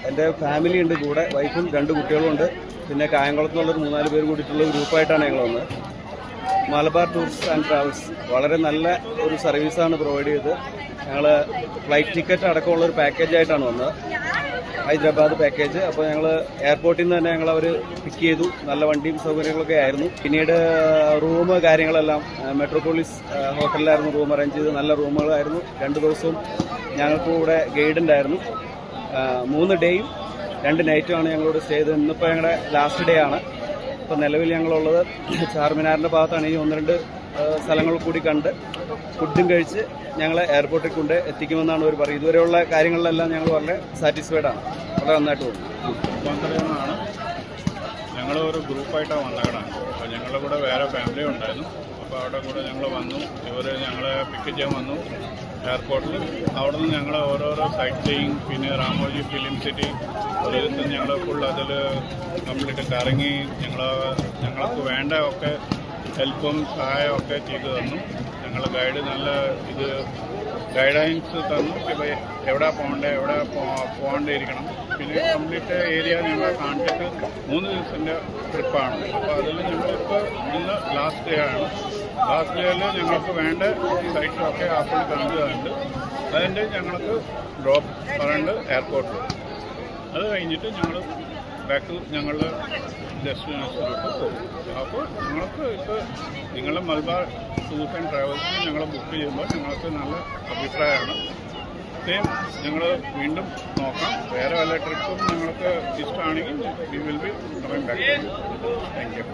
എൻ്റെ ഫാമിലി ഉണ്ട് കൂടെ, വൈഫും 2 കുട്ടികളും ഉണ്ട്. പിന്നെ കായംകുളത്ത് നിന്നുള്ളൊരു 3-4 പേര് കൂടിയിട്ടുള്ള ഒരു ഗ്രൂപ്പായിട്ടാണ് ഞങ്ങൾ വന്നത്. മലബാർ ടൂറിസ്റ്റ് ആൻഡ് ട്രാവൽസ് വളരെ നല്ല ഒരു സർവീസാണ് പ്രൊവൈഡ് ചെയ്തത്. ഞങ്ങൾ ഫ്ലൈറ്റ് ടിക്കറ്റ് അടക്കമുള്ളൊരു പാക്കേജായിട്ടാണ് വന്നത്, ഹൈദരാബാദ് പാക്കേജ്. അപ്പോൾ ഞങ്ങൾ എയർപോർട്ടിൽ നിന്ന് തന്നെ ഞങ്ങൾ അവർ പിക്ക് ചെയ്തു. നല്ല വണ്ടിയും സൗകര്യങ്ങളൊക്കെ ആയിരുന്നു. പിന്നീട് റൂം കാര്യങ്ങളെല്ലാം മെട്രോപോളിസ് ഹോട്ടലിലായിരുന്നു റൂം അറേഞ്ച് ചെയ്ത്. നല്ല റൂമുകളായിരുന്നു. 2 ദിവസവും ഞങ്ങൾക്ക് കൂടെ ഗൈഡ് ഉണ്ടായിരുന്നു. 3 ഡേയും 2 നൈറ്റുമാണ് ഞങ്ങളോട് സ്റ്റേ ചെയ്തത്. ഇന്നിപ്പോൾ ഞങ്ങളുടെ ലാസ്റ്റ് ഡേ ആണ്. ഇപ്പോൾ നിലവിൽ ഞങ്ങളുള്ളത് ചാർമിനാറിൻ്റെ ഭാഗത്താണ്. ഈ 1-2 സ്ഥലങ്ങൾ കൂടി കണ്ട് ഫുഡും കഴിച്ച് ഞങ്ങളെ എയർപോർട്ടിൽ കൊണ്ട് എത്തിക്കുമെന്നാണ് അവർ പറയുന്നത്. ഇതുവരെയുള്ള കാര്യങ്ങളിലെല്ലാം ഞങ്ങൾ വളരെ സാറ്റിസ്ഫൈഡ് ആണ്. വളരെ നന്നായിട്ട് തോന്നുന്നു. ഞങ്ങൾ ഒരു ഗ്രൂപ്പായിട്ടാണ് വന്നേക്കണം. അപ്പോൾ ഞങ്ങളുടെ കൂടെ വേറെ ഫാമിലി ഉണ്ടായിരുന്നു. അപ്പോൾ അവിടെ കൂടെ ഞങ്ങൾ വന്നു. ഇവർ ഞങ്ങളെ പിക്ക് ചെയ്യാൻ വന്നു എയർപോർട്ടിൽ. അവിടെ നിന്ന് ഞങ്ങൾ ഓരോരോ സൈറ്റ് സീയിങ്, പിന്നെ രാമോജി ഫിലിം സിറ്റി ഒരു ദിവസം ഞങ്ങൾ ഫുൾ അതിൽ കംപ്ലീറ്റ് കറങ്ങി ഞങ്ങൾക്ക് വേണ്ട ഒക്കെ ഹെൽപ്പും സഹായമൊക്കെ ചെയ്തു തന്നു. ഞങ്ങൾ ഗൈഡ് നല്ല ഗൈഡൻസ് തന്നു. ഇപ്പോൾ എവിടെ പോകേണ്ടത്, എവിടെ പോകേണ്ടിയിരിക്കണം. പിന്നെ കംപ്ലീറ്റ് ഏരിയ ഞങ്ങൾ കാണിച്ചിട്ട് 3 ദിവസത്തിൻ്റെ ട്രിപ്പാണ്. അപ്പോൾ അതിൽ ഞങ്ങളിപ്പോൾ ഇന്ന് ലാസ്റ്റ് ഡേ ആണ്. ലാസ്റ്റ് ഡേയിൽ ഞങ്ങൾക്ക് വേണ്ട സൈറ്റ്സൊക്കെ ആപ്പിൾ കാണിച്ചതുണ്ട്. അതിൻ്റെ ഞങ്ങൾക്ക് ഡ്രോപ്പ് പറയേണ്ട എയർപോർട്ടിൽ. അത് കഴിഞ്ഞിട്ട് ഞങ്ങൾ ബാക്ക് ഞങ്ങളുടെ ഡെസ്റ്റിനേഷനിലോട്ട് പോകും. അപ്പോൾ ഞങ്ങൾക്ക് ഇപ്പോൾ നിങ്ങളുടെ മലബാർ ടൂർസ് ആൻഡ് ട്രാവൽസിന് ഞങ്ങൾ ബുക്ക് ചെയ്യുമ്പോൾ ഞങ്ങൾക്ക് നല്ല അഭിപ്രായമാണ്. സെയിം ഞങ്ങൾ വീണ്ടും നോക്കാം. വേറെ വല്ല ട്രിപ്പും ഞങ്ങൾക്ക് ഇഷ്ടമാണെങ്കിൽ we will be coming back. Thank you.